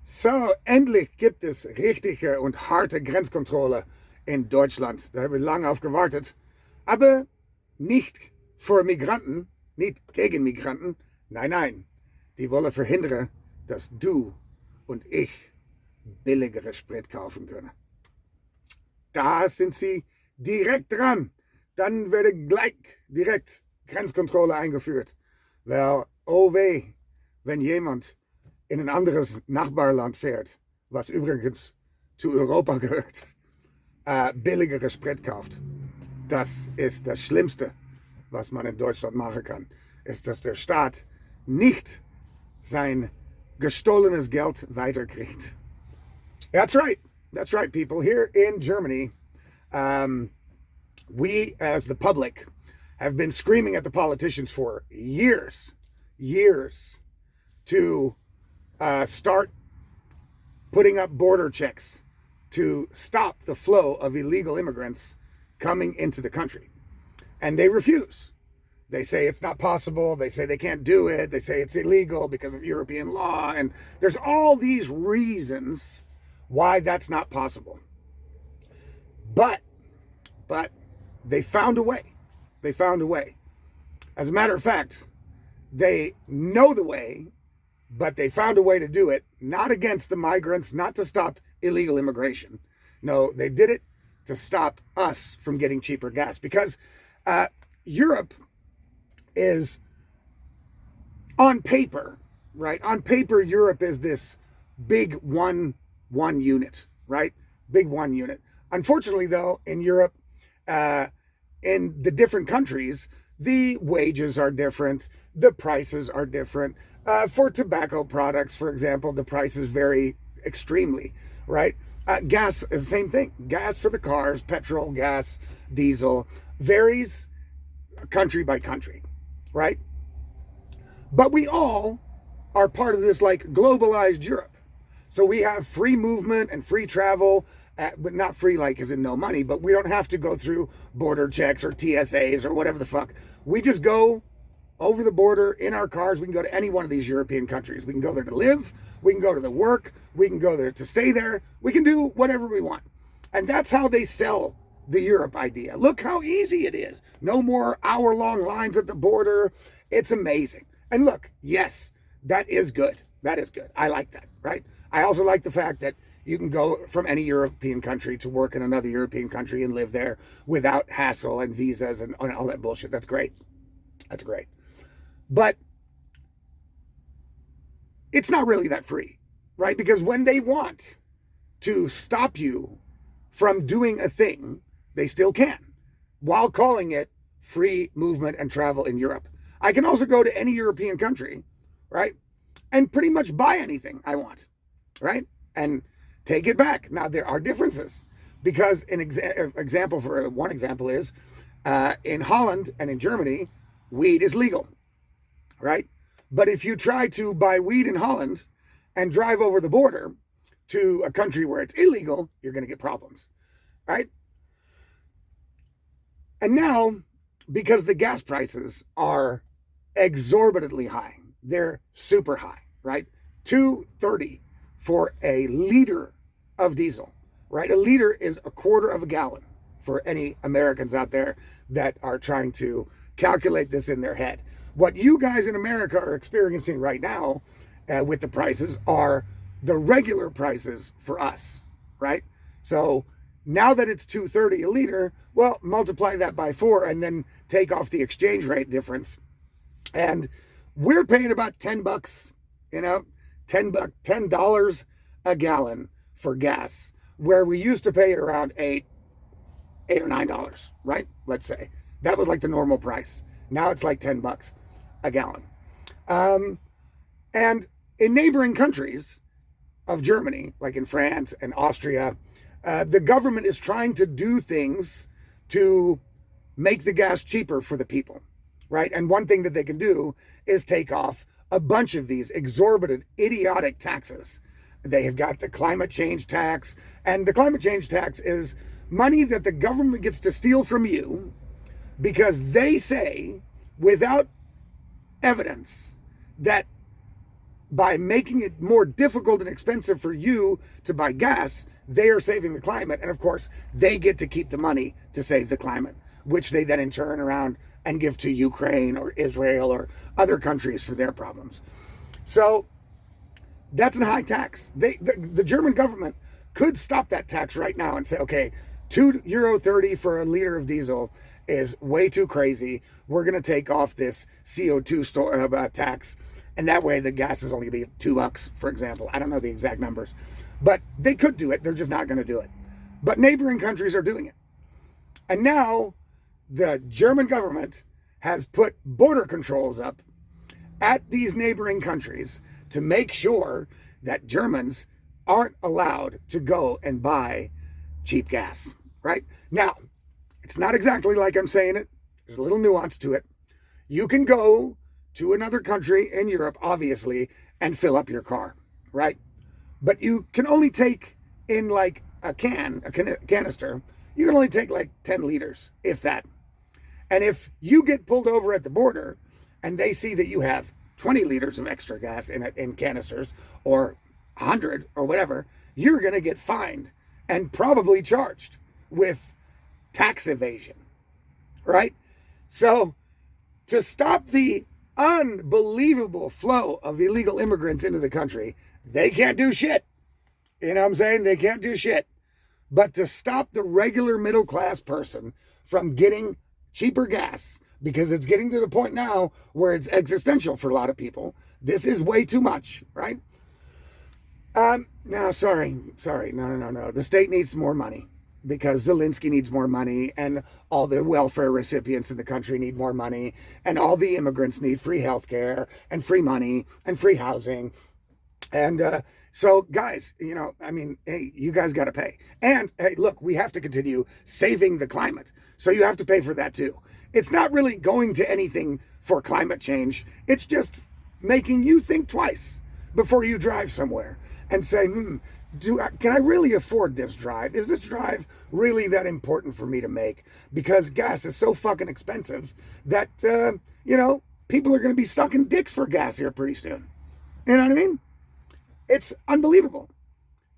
So, endlich gibt es richtige und harte Grenzkontrolle in Deutschland. Da haben wir lange auf gewartet. Aber nicht für Migranten, nicht gegen Migranten. Nein, nein. Die wollen verhindern, dass du und ich billigere Sprit kaufen können. Da sind sie direkt dran. Dann werde gleich direkt Grenzkontrolle eingeführt. Weil, oh weh, wenn jemand in ein anderes Nachbarland fährt, was übrigens zu Europa gehört, billigere Sprit kauft. Das ist das Schlimmste, was man in Deutschland machen kann, ist, dass der Staat nicht sein gestohlenes Geld weiterkriegt. That's right. That's right, people. Here in Germany, we as the public have been screaming at the politicians for years to start putting up border checks to stop the flow of illegal immigrants coming into the country. And they refuse. They say it's not possible. They say they can't do it. They say it's illegal because of European law. And there's all these reasons why that's not possible. But they found a way. They found a way. As a matter of fact, they know the way, but they found a way to do it, not against the migrants, not to stop illegal immigration. No, they did it to stop us from getting cheaper gas, because Europe is, on paper, right? On paper, Europe is this big one unit, right? Big one unit. Unfortunately, though, in Europe, in the different countries, the wages are different, the prices are different. For tobacco products, for example, the prices vary extremely, right? Gas is the same thing. Gas for the cars, petrol, gas, diesel, varies country by country, right? But we all are part of this like globalized Europe. So we have free movement and free travel, but not free like as in no money, but we don't have to go through border checks or TSAs or whatever the fuck. We just go over the border in our cars. We can go to any one of these European countries. We can go there to live. We can go to the work. We can go there to stay there. We can do whatever we want. And that's how they sell the Europe idea. Look how easy it is. No more hour-long lines at the border. It's amazing. And look, yes, that is good. That is good. I like that, right? I also like the fact that you can go from any European country to work in another European country and live there without hassle and visas and all that bullshit. That's great. That's great. But it's not really that free, right? Because when they want to stop you from doing a thing, they still can, while calling it free movement and travel in Europe. I can also go to any European country, right, and pretty much buy anything I want, right, and take it back. Now, there are differences, because one example is in Holland and in Germany, weed is legal, right? But if you try to buy weed in Holland and drive over the border to a country where it's illegal, you're going to get problems, right? And now, because the gas prices are exorbitantly high, they're super high, right? $2.30 for a liter of diesel, right? A liter is a quarter of a gallon for any Americans out there that are trying to calculate this in their head. What you guys in America are experiencing right now with the prices are the regular prices for us, right? So now that it's $2.30 a liter, well, multiply that by 4 and then take off the exchange rate difference. And we're paying about $10, $10 a gallon for gas, where we used to pay around $8 or $9, right? Let's say that was like the normal price. Now it's like $10 a gallon. And in neighboring countries of Germany, like in France and Austria, the government is trying to do things to make the gas cheaper for the people, right? And one thing that they can do is take off a bunch of these exorbitant, idiotic taxes. They have got the climate change tax, and the climate change tax is money that the government gets to steal from you because they say, without evidence, that by making it more difficult and expensive for you to buy gas, they are saving the climate. And of course, they get to keep the money to save the climate, which they then in turn around and give to Ukraine or Israel or other countries for their problems. So that's a high tax. The German government could stop that tax right now and say, okay, €2.30 for a liter of diesel is way too crazy. We're going to take off this CO2 tax. And that way the gas is only going to be $2, for example. I don't know the exact numbers, but they could do it. They're just not going to do it. But neighboring countries are doing it. And now the German government has put border controls up at these neighboring countries to make sure that Germans aren't allowed to go and buy cheap gas, right? Now, it's not exactly like I'm saying it. There's a little nuance to it. You can go to another country in Europe, obviously, and fill up your car, right? But you can only take in like a canister, you can only take like 10 liters, if that. And if you get pulled over at the border and they see that you have 20 liters of extra gas in canisters or 100 or whatever, you're going to get fined and probably charged with tax evasion, right? So to stop the unbelievable flow of illegal immigrants into the country, they can't do shit. You know what I'm saying? They can't do shit. But to stop the regular middle class person from getting cheaper gas, because it's getting to the point now where it's existential for a lot of people. This is way too much, right? No, sorry. No. The state needs more money because Zelensky needs more money and all the welfare recipients in the country need more money and all the immigrants need free healthcare and free money and free housing. And so guys, you know, I mean, hey, you guys got to pay. And hey, look, we have to continue saving the climate. So you have to pay for that too. It's not really going to anything for climate change. It's just making you think twice before you drive somewhere and say, can I really afford this drive? Is this drive really that important for me to make? Because gas is so fucking expensive that, people are going to be sucking dicks for gas here pretty soon. You know what I mean? It's unbelievable.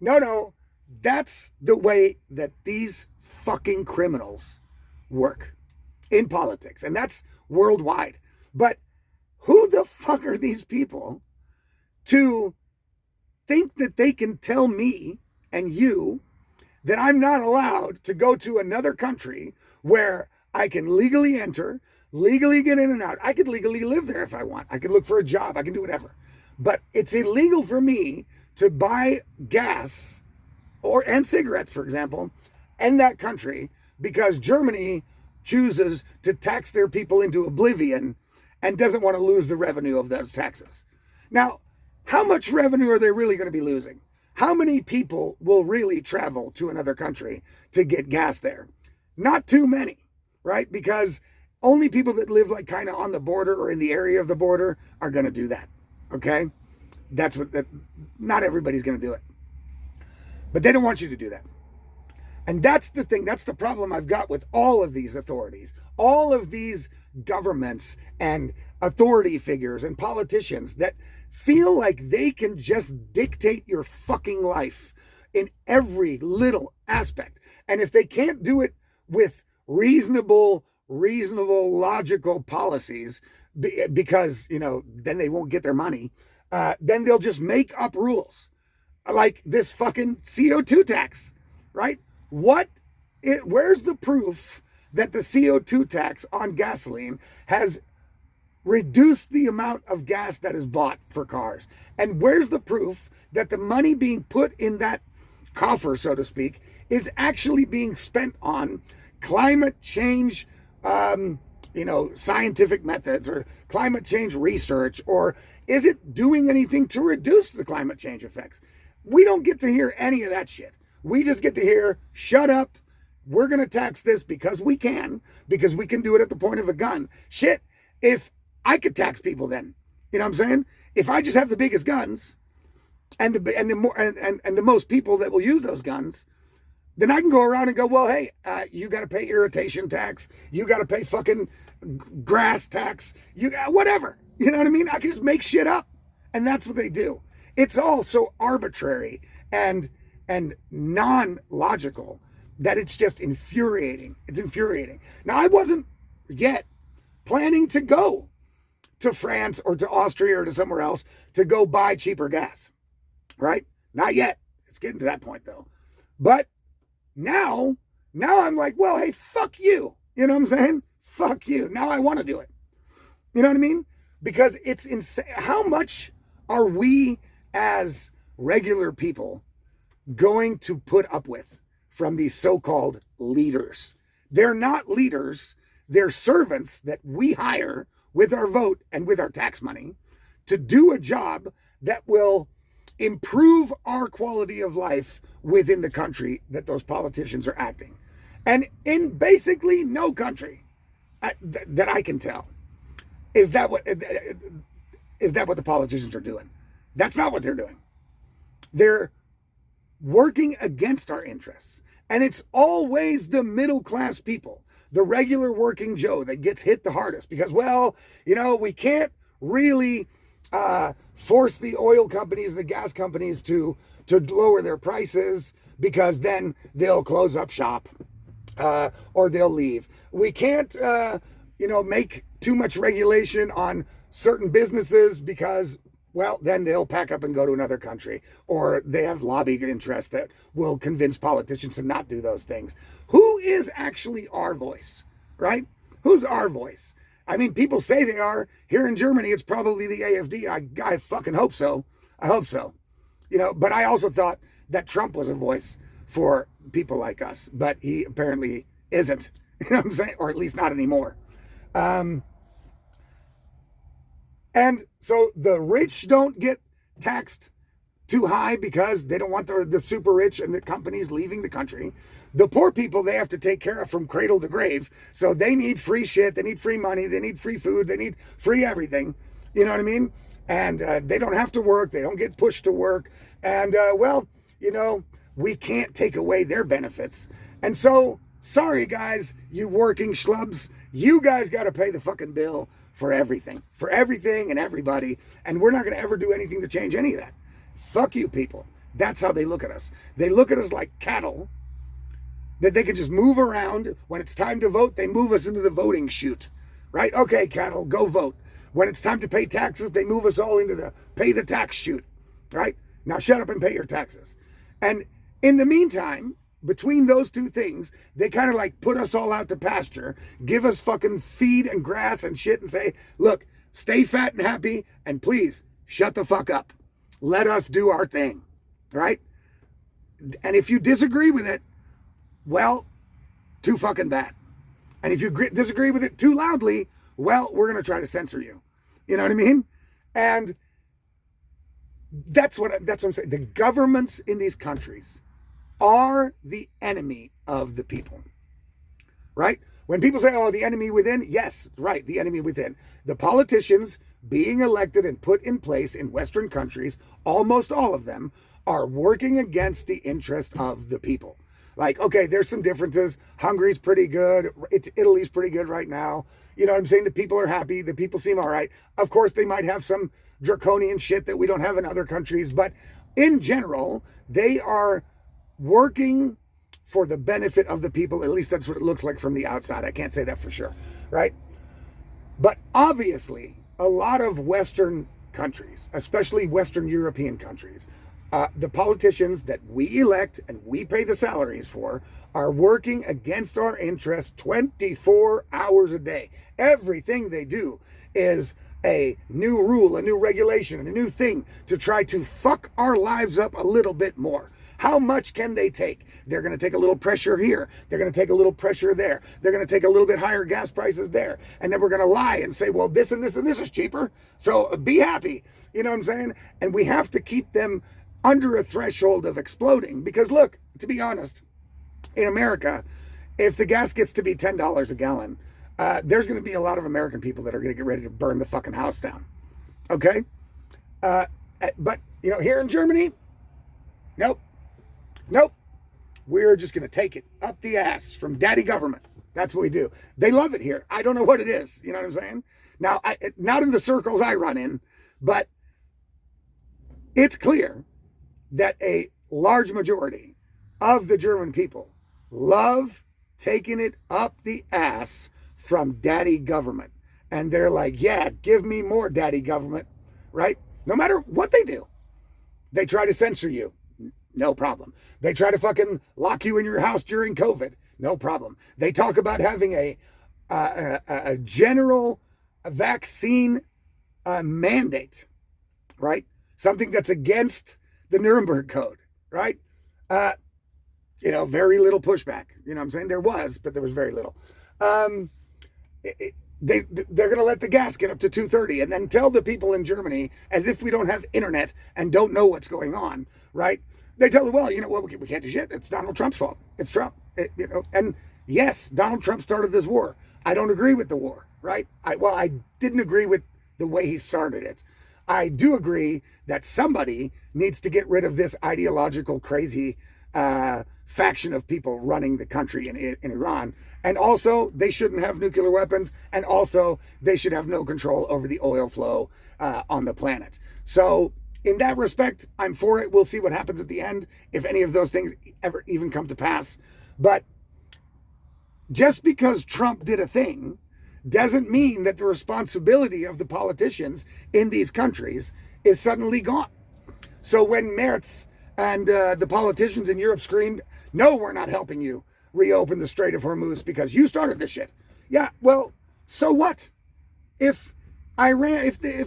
No, that's the way that these fucking criminals work in politics, and that's worldwide. But who the fuck are these people to think that they can tell me and you that I'm not allowed to go to another country where I can legally enter, legally get in and out? I could legally live there if I want. I could look for a job. I can do whatever. But it's illegal for me to buy gas and cigarettes, for example, in that country because Germany chooses to tax their people into oblivion and doesn't want to lose the revenue of those taxes. Now, how much revenue are they really going to be losing? How many people will really travel to another country to get gas there? Not too many, right? Because only people that live like kind of on the border or in the area of the border are going to do that, okay? Not everybody's going to do it. But they don't want you to do that. And that's the thing, that's the problem I've got with all of these authorities, all of these governments and authority figures and politicians that feel like they can just dictate your fucking life in every little aspect. And if they can't do it with reasonable, logical policies, because, then they won't get their money, then they'll just make up rules like this fucking CO2 tax, right? Where's the proof that the CO2 tax on gasoline has reduced the amount of gas that is bought for cars? And where's the proof that the money being put in that coffer, so to speak, is actually being spent on climate change, scientific methods or climate change research, or is it doing anything to reduce the climate change effects? We don't get to hear any of that shit. We just get to hear, shut up, we're going to tax this because we can do it at the point of a gun. Shit, if I could tax people then, you know what I'm saying? If I just have the biggest guns and the most people that will use those guns, then I can go around and go, well, hey, you got to pay irritation tax. You got to pay fucking grass tax. You got whatever. You know what I mean? I can just make shit up And that's what they do. It's all so arbitrary and non-logical that it's just infuriating. It's infuriating. Now, I wasn't yet planning to go to France or to Austria or to somewhere else to go buy cheaper gas, right? Not yet. It's getting to that point though. But now I'm like, well, hey, fuck you. You know what I'm saying? Fuck you. Now I want to do it. You know what I mean? Because it's insane. How much are we as regular people going to put up with from these so-called leaders? They're not leaders. They're servants that we hire with our vote and with our tax money to do a job that will improve our quality of life within the country that those politicians are acting. And in basically no country that I can tell is that what the politicians are doing. That's not what they're doing. They're working against our interests. And it's always the middle class people, the regular working Joe, that gets hit the hardest because, well, you know, we can't really force the oil companies, the gas companies to lower their prices because then they'll close up shop or they'll leave. We can't, make too much regulation on certain businesses because, well, then they'll pack up and go to another country, or they have lobby interests that will convince politicians to not do those things. Who is actually our voice, right? Who's our voice? I mean, people say they are. Here in Germany, it's probably the AfD. I fucking hope so. I hope so. But I also thought that Trump was a voice for people like us, but he apparently isn't. You know what I'm saying? Or at least not anymore. And so the rich don't get taxed too high because they don't want the super rich and the companies leaving the country. The poor people, they have to take care of from cradle to grave. So they need free shit. They need free money. They need free food. They need free everything. You know what I mean? And they don't have to work. They don't get pushed to work. And, we can't take away their benefits. And so, sorry, guys, you working schlubs, you guys got to pay the fucking bill for everything and everybody. And we're not going to ever do anything to change any of that. Fuck you people. That's how they look at us. They look at us like cattle that they can just move around. When it's time to vote, they move us into the voting chute, right? Okay, cattle, go vote. When it's time to pay taxes, they move us all into the pay the tax chute, right? Now shut up and pay your taxes. And in the meantime, between those two things, they kind of like put us all out to pasture, give us fucking feed and grass and shit and say, look, stay fat and happy and please shut the fuck up. Let us do our thing, right? And if you disagree with it, well, too fucking bad. And if you disagree with it too loudly, well, we're going to try to censor you. You know what I mean? And that's what I'm saying. The governments in these countries are the enemy of the people, right? When people say, oh, the enemy within, yes, right, the enemy within. The politicians being elected and put in place in Western countries, almost all of them, are working against the interest of the people. Like, okay, there's some differences. Hungary's pretty good. Italy's pretty good right now. You know what I'm saying? The people are happy. The people seem all right. Of course, they might have some draconian shit that we don't have in other countries. But in general, they are working for the benefit of the people. At least that's what it looks like from the outside. I can't say that for sure, right? But obviously, a lot of Western countries, especially Western European countries, the politicians that we elect and we pay the salaries for are working against our interests 24 hours a day. Everything they do is a new rule, a new regulation, and a new thing to try to fuck our lives up a little bit more. How much can they take? They're going to take a little pressure here. They're going to take a little pressure there. They're going to take a little bit higher gas prices there. And then we're going to lie and say, well, this and this and this is cheaper. So be happy. You know what I'm saying? And we have to keep them under a threshold of exploding. Because look, to be honest, in America, if the gas gets to be $10 a gallon, there's going to be a lot of American people that are going to get ready to burn the fucking house down. Okay? But, here in Germany, nope. We're just going to take it up the ass from daddy government. That's what we do. They love it here. I don't know what it is. You know what I'm saying? Now, not in the circles I run in, but it's clear that a large majority of the German people love taking it up the ass from daddy government. And they're like, yeah, give me more daddy government, right? No matter what they do. They try to censor you. No problem. They try to fucking lock you in your house during COVID. No problem. They talk about having a general vaccine mandate, right? Something that's against the Nuremberg Code, right? Very little pushback. You know what I'm saying? There was, but there was very little. They're going to let the gas get up to 230 and then tell the people in Germany, as if we don't have internet and don't know what's going on, right? They tell them, well, you know what, we can't do shit. It's Donald Trump's fault. It's Trump. And yes, Donald Trump started this war. I don't agree with the war, right? I didn't agree with the way he started it. I do agree that somebody needs to get rid of this ideological, crazy faction of people running the country in Iran. And also, they shouldn't have nuclear weapons. And also, they should have no control over the oil flow on the planet. So, in that respect, I'm for it. We'll see what happens at the end, if any of those things ever even come to pass. But just because Trump did a thing doesn't mean that the responsibility of the politicians in these countries is suddenly gone. So when Merz and the politicians in Europe screamed, no, we're not helping you reopen the Strait of Hormuz because you started this shit. Yeah, well, so what? If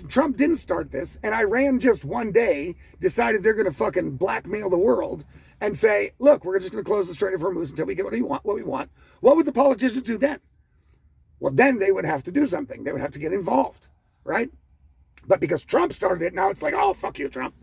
Trump didn't start this and Iran just one day decided they're going to fucking blackmail the world and say, look, we're just going to close the Strait of Hormuz until we get what we want, what would the politicians do then? Well, then they would have to do something. They would have to get involved, right? But because Trump started it, now it's like, oh, fuck you, Trump.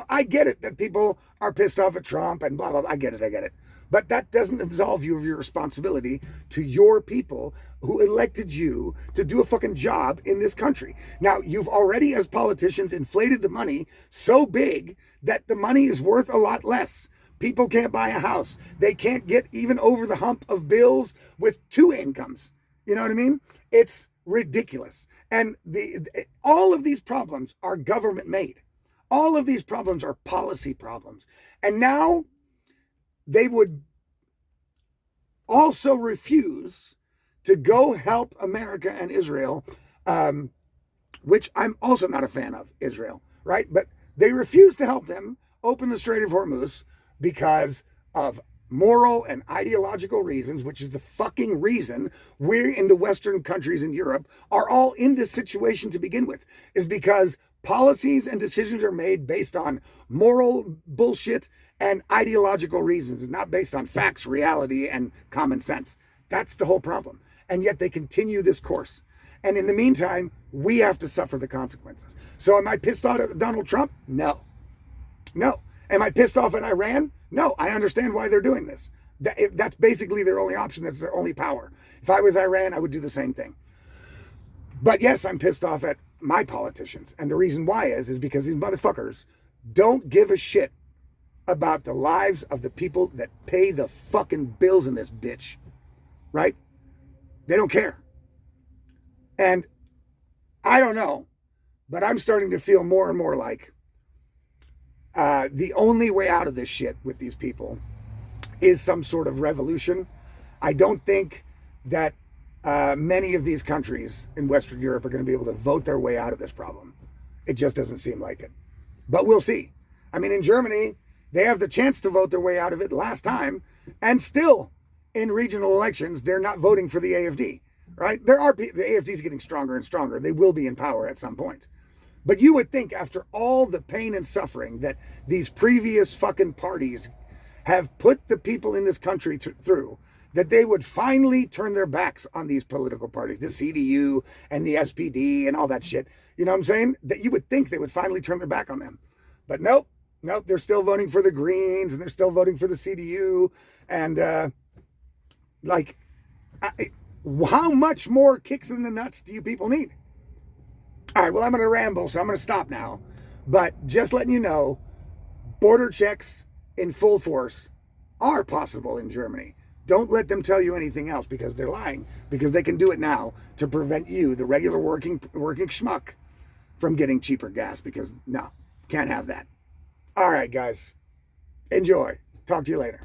I get it that people are pissed off at Trump and blah, blah, blah. I get it. But that doesn't absolve you of your responsibility to your people who elected you to do a fucking job in this country. Now, you've already, as politicians, inflated the money so big that the money is worth a lot less. People can't buy a house. They can't get even over the hump of bills with two incomes. You know what I mean? It's ridiculous. And all of these problems are government made. All of these problems are policy problems. And now they would also refuse to go help America and Israel, which I'm also not a fan of, Israel, right? But they refuse to help them open the Strait of Hormuz because of moral and ideological reasons, which is the fucking reason we're in the Western countries in Europe are all in this situation to begin with, is because policies and decisions are made based on moral bullshit and ideological reasons, not based on facts, reality, and common sense. That's the whole problem. And yet they continue this course. And in the meantime, we have to suffer the consequences. So am I pissed off at Donald Trump? No. Am I pissed off at Iran? No, I understand why they're doing this. That's basically their only option. That's their only power. If I was Iran, I would do the same thing. But yes, I'm pissed off at my politicians. And the reason why is because these motherfuckers don't give a shit about the lives of the people that pay the fucking bills in this bitch. Right? They don't care. And I don't know, but I'm starting to feel more and more like the only way out of this shit with these people is some sort of revolution. I don't think that many of these countries in Western Europe are going to be able to vote their way out of this problem. It just doesn't seem like it. But we'll see. I mean, in Germany, they have the chance to vote their way out of it last time, and still in regional elections, they're not voting for the AfD, right? The AfD is getting stronger and stronger. They will be in power at some point. But you would think after all the pain and suffering that these previous fucking parties have put the people in this country through, that they would finally turn their backs on these political parties, the CDU and the SPD and all that shit. You know what I'm saying? That you would think they would finally turn their back on them. But nope, they're still voting for the Greens and they're still voting for the CDU. And how much more kicks in the nuts do you people need? All right, well, I'm going to ramble, so I'm going to stop now. But just letting you know, border checks in full force are possible in Germany. Don't let them tell you anything else because they're lying. Because they can do it now to prevent you, the regular working schmuck, from getting cheaper gas. Because no, can't have that. All right, guys. Enjoy. Talk to you later.